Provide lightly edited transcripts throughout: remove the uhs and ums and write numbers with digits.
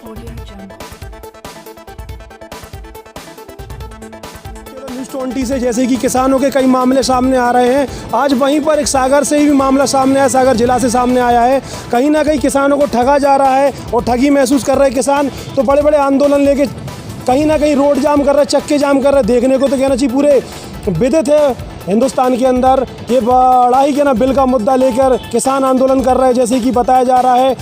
News 20 से जैसे कि किसानों के कई मामले सामने आ रहे हैं, आज वहीं पर एक सागर से ही भी मामला सामने आया, सागर जिला से सामने आया है। कहीं ना कहीं किसानों को ठगा जा रहा है और ठगी महसूस कर रहे हैं किसान, तो बड़े बड़े आंदोलन लेके कहीं ना कहीं रोड जाम कर रहे, चक्के जाम कर रहे। देखने को तो कहना चाहिए पूरे विदित है हिंदुस्तान के अंदर ये बड़ा ही बिल का मुद्दा लेकर किसान आंदोलन कर रहे हैं। जैसे कि बताया जा रहा है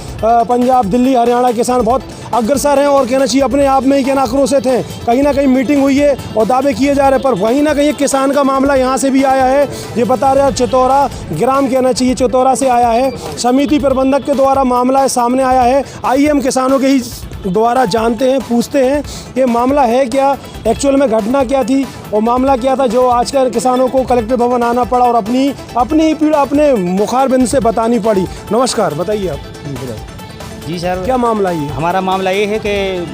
पंजाब, दिल्ली, हरियाणा किसान बहुत अग्रसर हैं और कहना चाहिए अपने आप में ही आक्रोशित हैं। कहीं ना कहीं मीटिंग हुई है और दावे किए जा रहे हैं, पर वहीं ना कहीं किसान का मामला यहाँ से भी आया है। ये बता रहे हैं चितौरा ग्राम कहना चाहिए, चितौरा से आया है। समिति प्रबंधक के द्वारा मामला सामने आया है। आइए हम किसानों के ही द्वारा जानते हैं, पूछते हैं ये मामला है क्या, एक्चुअल में घटना क्या थी और मामला क्या था जो आजकल किसानों को कलेक्टर भवन आना पड़ा और अपनी ही पीड़ा अपने मुखारबिंद से बतानी पड़ी। नमस्कार, बताइए आप। जी सर, क्या मामला ये? हमारा मामला ये है कि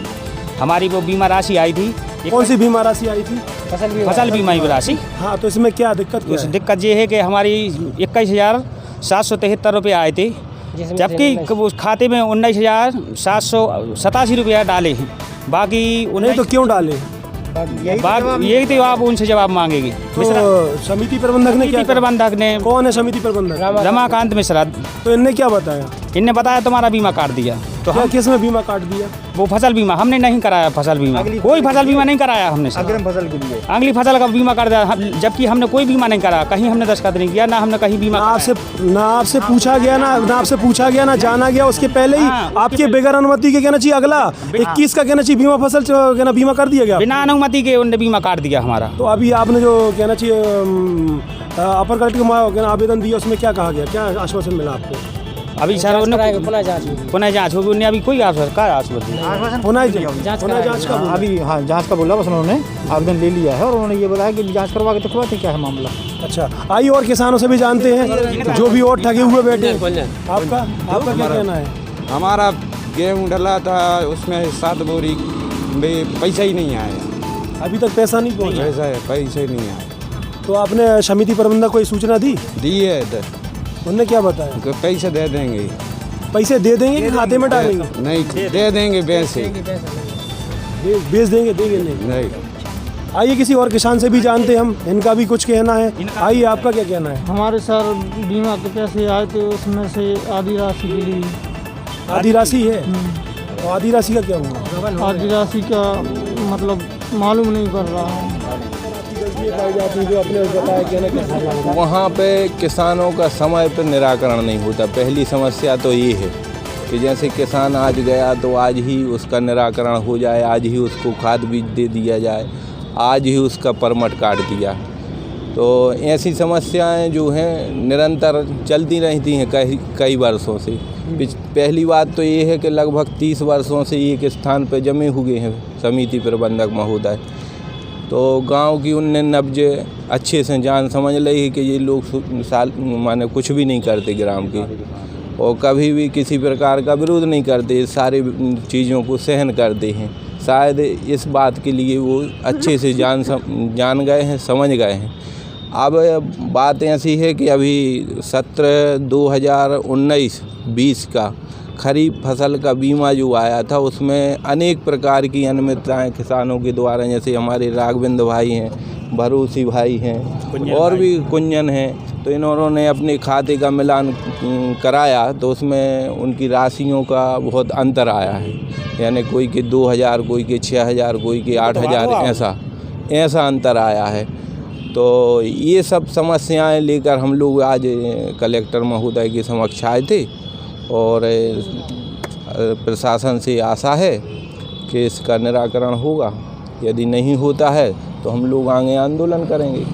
हमारी वो बीमा राशि आई थी। कौन सी बीमा राशि आई थी? फसल बीमा की राशि। हाँ, तो इसमें क्या दिक्कत क्या है? दिक्कत ये है कि हमारी 21,773 रुपये आए थे, जबकि उस खाते में 19,787 रुपया डाले हैं। बाकी नहीं तो क्यों डाले? यही तो आप उनसे जवाब मांगेंगे। तो समिति प्रबंधक ने क्या? प्रबंधक ने, कौन है समिति प्रबंधक? रमाकांत मिश्रा। तो इनने क्या बताया? इनने बताया तुम्हारा बीमा काट दिया। तो क्या किस में बीमा काट दिया? वो फसल बीमा हमने नहीं कराया, फसल बीमा कोई फसल बीमा नहीं कराया हमने। अग्रिम फसल के लिए अगली फसल का बीमा कर दिया, जबकि हमने कोई बीमा नहीं करा, कहीं हमने दस्तखत नहीं किया, ना हमने कहीं बीमा। ना आपसे पूछा गया, ना जाना गया। उसके पहले ही आपके बगैर अनुमति के कहना चाहिए अगला 21 का कहना चाहिए बीमा फसल कहना बीमा कर दिया गया। बिना अनुमति के उन्होंने बीमा काट दिया हमारा। तो अभी आपने जो कहना चाहिए अपर कलेक्टर को आवेदन दिया, उसमें क्या कहा गया, क्या आश्वासन मिला आपको? अभी सर पुनः जांच होगी। उन्हें अभी कोई आश्वासन जांच का अभी हाँ जांच का बोला, बस उन्होंने आवेदन ले लिया है और उन्होंने ये बताया कि जांच करवा के दिखवाते क्या है मामला। अच्छा, आइए और किसानों से भी जानते हैं जो भी और ठगे हुए बैठे। आपका क्या कहना है? हमारा गेहूँ डला था, उसमें 7 बोरी में पैसा ही नहीं आया। अभी तक पैसा नहीं पहुँचा? पैसा ही नहीं आया। तो आपने समिति प्रबंधक को सूचना दी दिए, उन्होंने क्या बताया? पैसे दे देंगे। पैसे दे देंगे कि खाते में डालेंगे? नहीं, दे देंगे, बेच देंगे नहीं। आइए किसी और किसान से भी जानते हैं हम, इनका भी कुछ कहना है। आइए, आपका क्या कहना है? हमारे सर बीमा के पैसे आए थे, उसमें से आधी राशि मिली। आधी राशि है? तो आधी राशि का क्या हुआ? आधी राशि का मतलब मालूम नहीं पड़ रहा है। वहाँ पे किसानों का समय पर निराकरण नहीं होता। पहली समस्या तो ये है कि जैसे किसान आज गया तो आज ही उसका निराकरण हो जाए, आज ही उसको खाद बीज दे दिया जाए, आज ही उसका परमिट काट दिया। तो ऐसी समस्याएं जो हैं निरंतर चलती रहती हैं कई वर्षों से। पहली बात तो ये है कि लगभग 30 वर्षों से एक स्थान पर जमे हुए हैं समिति प्रबंधक महोदय। तो गांव की उनने नब्ज अच्छे से जान समझ ली है कि ये लोग माने कुछ भी नहीं करते ग्राम की, और कभी भी किसी प्रकार का विरोध नहीं करते, सारी चीज़ों को सहन करते हैं। शायद इस बात के लिए वो अच्छे से जान गए हैं, समझ गए हैं। अब बात ऐसी है कि अभी 2019-20 का खरीफ फसल का बीमा जो आया था, उसमें अनेक प्रकार की अनियमितताएं किसानों के द्वारा, जैसे हमारे राघवेंद्र भाई हैं, भरोसी भाई हैं और भी कुंजन हैं, तो इन्होंने अपने खाते का मिलान कराया तो उसमें उनकी राशियों का बहुत अंतर आया है। यानी कोई के 2,000, कोई के 6,000, कोई के 8,000, ऐसा अंतर आया है। तो ये सब समस्याएं लेकर हम लोग आज कलेक्टर महोदय के समक्ष आए थे और प्रशासन से आशा है कि इसका निराकरण होगा। यदि नहीं होता है तो हम लोग आगे आंदोलन करेंगे,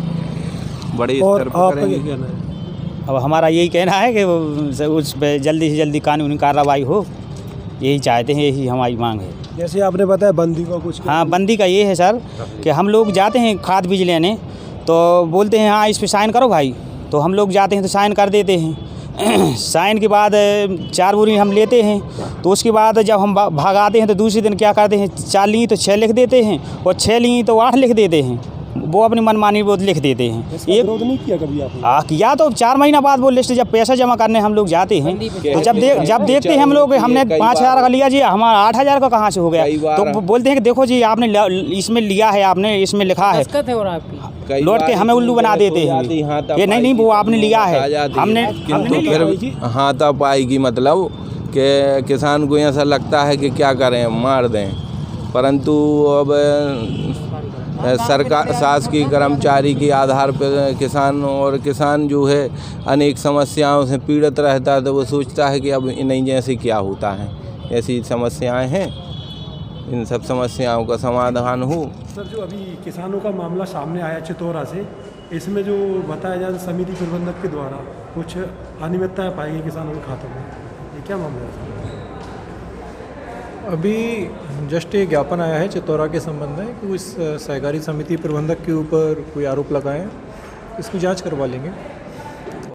बड़े स्तर पर करेंगे। अब हमारा यही कहना है कि उस पर जल्दी से जल्दी कानूनी कार्रवाई हो, यही चाहते हैं, यही हमारी मांग है। जैसे आपने बताया बंदी का कुछ? हाँ, बंदी का ये है सर कि हम लोग जाते हैं खाद बीज लेने, तो बोलते हैं हाँ इस पर साइन करो भाई, तो हम लोग जाते हैं तो साइन कर देते हैं। साइन के बाद 4 बोरी हम लेते हैं, तो उसके बाद जब हम भाग आते हैं तो दूसरे दिन क्या करते हैं, 4 ली तो 6 लिख देते हैं और 6 ली तो 8 लिख देते हैं। वो अपनी मनमानी वो लिख देते हैं। इसका विरोध नहीं किया कभी आपने? किया तो 4 महीना बाद वो लिस्ट जब पैसा जमा करने हम लोग जाते हैं तो जब देखते हैं हम लोग हमने 5,000 का लिया जी, हमारा 8,000 का कहाँ से हो गया, तो बोलते हैं कि देखो जी आपने इसमें लिया है, आपने इसमें लिखा है, लौट के हमें उल्लू बना देते हैं। ये नहीं वो आपने लिया है, हमने फिर हाथापाई की मतलब कि किसान को ऐसा लगता है कि क्या करें, मार दें, परंतु अब सरकार शासकीय कर्मचारी के आधार पर किसान जो है अनेक समस्याओं से पीड़ित रहता है, तो वो सोचता है कि अब नहीं जैसे क्या होता है, ऐसी समस्याएं हैं, इन सब समस्याओं का समाधान हो। सर, जो अभी किसानों का मामला सामने आया चितौरा से, इसमें जो बताया जाए समिति प्रबंधक के द्वारा कुछ अनियमितताएं पाई गई किसानों के खातों में, ये क्या मामला है? अभी जस्ट एक ज्ञापन आया है चितौरा के संबंध में कि इस सहकारी समिति प्रबंधक के ऊपर कोई आरोप लगाए हैं, इसकी जांच करवा लेंगे।